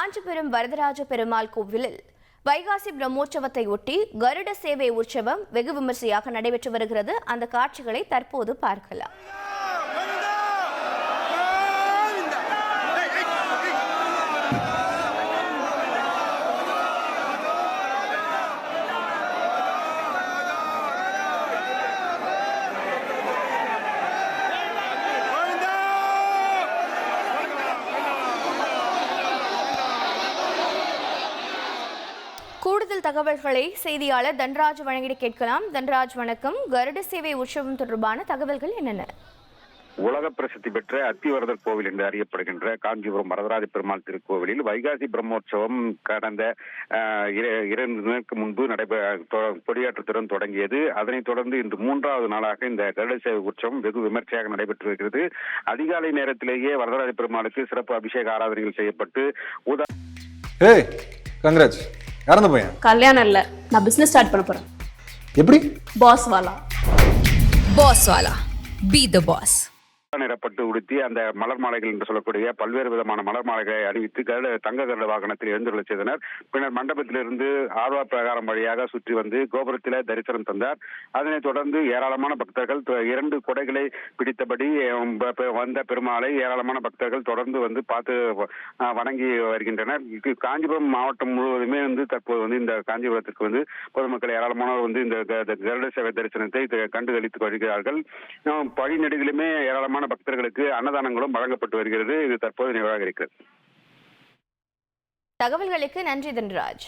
காஞ்சிபுரம் வரதராஜ பெருமாள் கோவிலில் வைகாசி பிரம்மோற்சவத்தை ஒட்டி கருட சேவை உற்சவம் வெகு விமர்சையாக நடைபெற்று வருகிறது. அந்த காட்சிகளை தற்போது பார்க்கலாம். கூடுதல் தகவல்களை செய்தியாளர் தன்ராஜ் வழங்கிட கேட்கலாம். தன்ராஜ் வணக்கம். கருட சேவை உற்சவம் தொடர்பான தகவல்கள் என்னென்ன? உலக பிரசித்தி பெற்ற அத்திவரதர் கோவில் என்று அறியப்படுகின்ற காஞ்சிபுரம் வரதராஜ பெருமாள் திருக்கோவிலில் வைகாசி பிரம்மோற்சவம் கடந்த 2 நாட்களுக்கு முன்பு கொடியேற்றத்துடன் தொடங்கியது. அதனைத் தொடர்ந்து இன்று 3வது நாளாக இந்த கருட சேவை உற்சவம் வெகு விமர்சையாக நடைபெற்று வருகிறது. அதிகாலை நேரத்திலேயே வரதராஜ பெருமாளுக்கு சிறப்பு அபிஷேக ஆராதனைகள் செய்யப்பட்டு கல்யாணம் இல்ல, நான் பிசினஸ் ஸ்டார்ட் பண்ண போறேன். எப்படி? பாஸ் வாலா பி தி பாஸ். நிறப்பட்டு உடுத்தி அந்த மலர் மாலைகள் என்று சொல்லக்கூடிய பல்வேறு விதமான மலர் மாலைகளை அறிவித்து தங்க கருட வாகனத்தில் எழுந்துள்ள செய்தனர். பின்னர் மண்டபத்திலிருந்து ஆழ்வார் பிரகாரம் வழியாக சுற்றி வந்து கோபுரத்தில் தரிசனம் தந்தார். அதனைத் தொடர்ந்து ஏராளமான பக்தர்கள் 2 கொடைகளை பிடித்தபடி வந்த பெருமாளை ஏராளமான பக்தர்கள் தொடர்ந்து வந்து பார்த்து வணங்கி வருகின்றனர். காஞ்சிபுரம் மாவட்டம் முழுவதுமே தற்போது இந்த காஞ்சிபுரத்திற்கு பொதுமக்கள் ஏராளமானவர் இந்த கருட சேவை தரிசனத்தை கண்டுகளித்து வருகிறார்கள். வழிநெடுகிலுமே ஏராளமான பக்தர்களுக்கு அன்னதானங்களும் வழங்கப்பட்டு வருகிறது. இது தற்போது நிறைவாக இருக்கிறது. தகவல்களுக்கு நன்றி தன்ராஜ்.